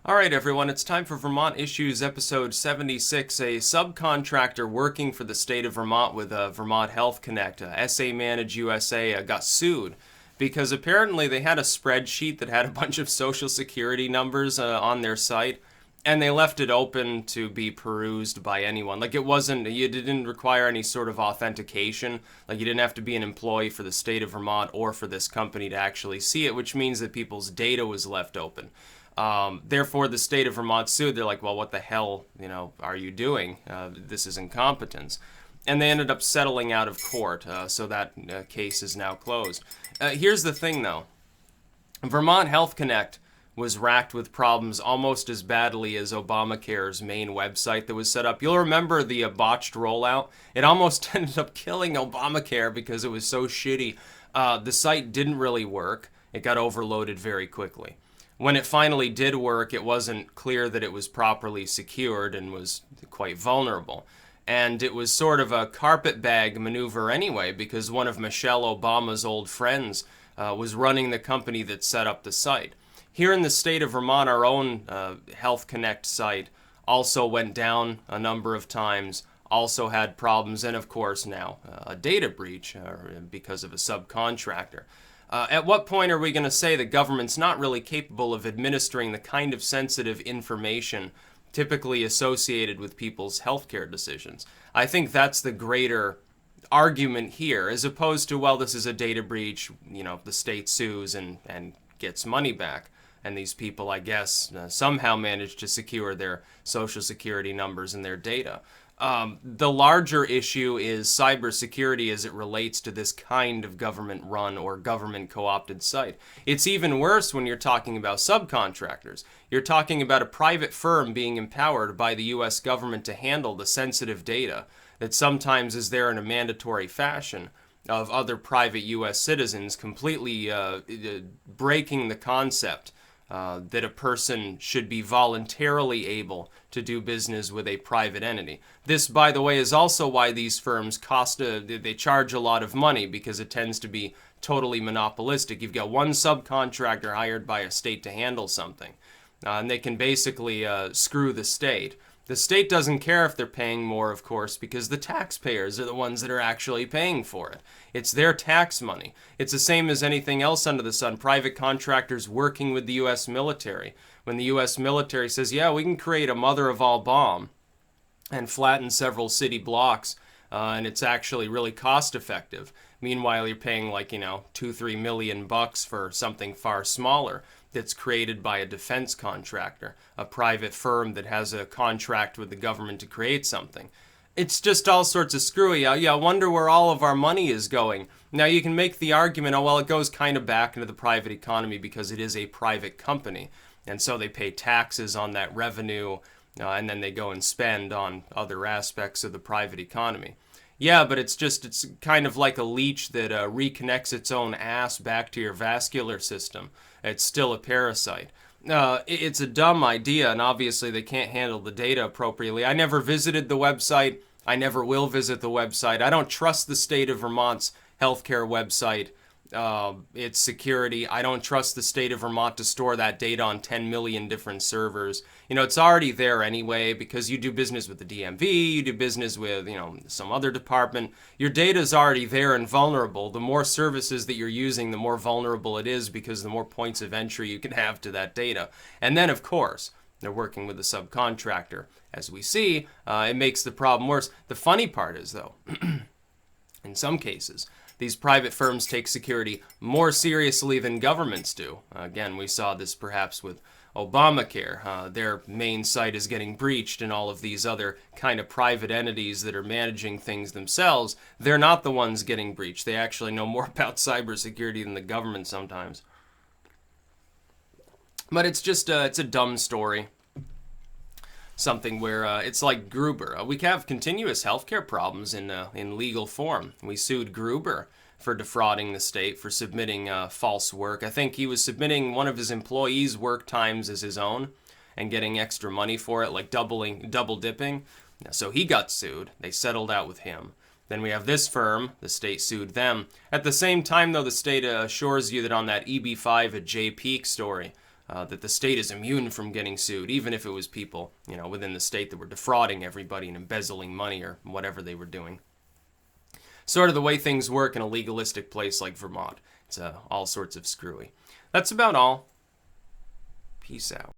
Alright everyone, it's time for Vermont Issues episode 76. A subcontractor working for the state of Vermont with Vermont Health Connect, SAManage USA, got sued because apparently they had a spreadsheet that had a bunch of social security numbers on their site, and they left it open to be perused by anyone. Like, it didn't require any sort of authentication. Like, you didn't have to be an employee for the state of Vermont or for this company to actually see it, which means that people's data was left open. Therefore, the state of Vermont sued. They're like, well, what the hell, are you doing? This is incompetence. And they ended up settling out of court, so that case is now closed. Here's the thing, though. Vermont Health Connect was racked with problems almost as badly as Obamacare's main website that was set up. You'll remember the botched rollout. It almost ended up killing Obamacare because it was so shitty. The site didn't really work. It got overloaded very quickly. When it finally did work, it wasn't clear that it was properly secured and was quite vulnerable. And it was sort of a carpetbag maneuver anyway, because one of Michelle Obama's old friends was running the company that set up the site. Here in the state of Vermont, our own Health Connect site also went down a number of times, also had problems, and of course now a data breach because of a subcontractor. At what point are we going to say the government's not really capable of administering the kind of sensitive information typically associated with people's healthcare decisions? I think that's the greater argument here, as opposed to, well, this is a data breach, the state sues and gets money back. And these people, I guess, somehow managed to secure their social security numbers and their data. The larger issue is cybersecurity as it relates to this kind of government-run or government-co-opted site. It's even worse when you're talking about subcontractors. You're talking about a private firm being empowered by the U.S. government to handle the sensitive data that sometimes is there in a mandatory fashion of other private U.S. citizens, completely breaking the concept that a person should be voluntarily able to do business with a private entity. This, by the way, is also why these firms they charge a lot of money, because it tends to be totally monopolistic. You've got one subcontractor hired by a state to handle something, and they can basically screw the state. The state doesn't care if they're paying more, of course, because the taxpayers are the ones that are actually paying for it. It's their tax money. It's the same as anything else under the sun. Private contractors working with the U.S. military. When the U.S. military says, yeah, we can create a mother-of-all bomb and flatten several city blocks, and it's actually really cost-effective. Meanwhile, you're paying like, $2-3 million for something far smaller that's created by a defense contractor, a private firm that has a contract with the government to create something. It's just all sorts of screwy. I wonder where all of our money is going. Now, you can make the argument, oh, well, it goes kind of back into the private economy because it is a private company, and so they pay taxes on that revenue, and then they go and spend on other aspects of the private economy. Yeah, but it's kind of like a leech that reconnects its own ass back to your vascular system. It's still a parasite. It's a dumb idea, and obviously they can't handle the data appropriately. I never visited the website. I never will visit the website. I don't trust the state of Vermont's healthcare website. Its security. I don't trust the state of Vermont to store that data on 10 million different servers. It's already there anyway, because you do business with the DMV, you do business with, some other department. Your data is already there and vulnerable. The more services that you're using, the more vulnerable it is, because the more points of entry you can have to that data. And then, of course, they're working with a subcontractor. As we see, it makes the problem worse. The funny part is, though, in some cases, these private firms take security more seriously than governments do. Again, we saw this perhaps with Obamacare. Their main site is getting breached, and all of these other kind of private entities that are managing things themselves, they're not the ones getting breached. They actually know more about cybersecurity than the government sometimes. But it's just it's a dumb story. Something where it's like Gruber. We have continuous healthcare problems in legal form. We sued Gruber for defrauding the state, for submitting false work. I think he was submitting one of his employees' work times as his own and getting extra money for it, like double dipping. So he got sued. They settled out with him. Then we have this firm. The state sued them. At the same time, though, the state assures you that on that EB5 at Jay Peak story, that the state is immune from getting sued, even if it was people, within the state that were defrauding everybody and embezzling money or whatever they were doing. Sort of the way things work in a legalistic place like Vermont. It's all sorts of screwy. That's about all. Peace out.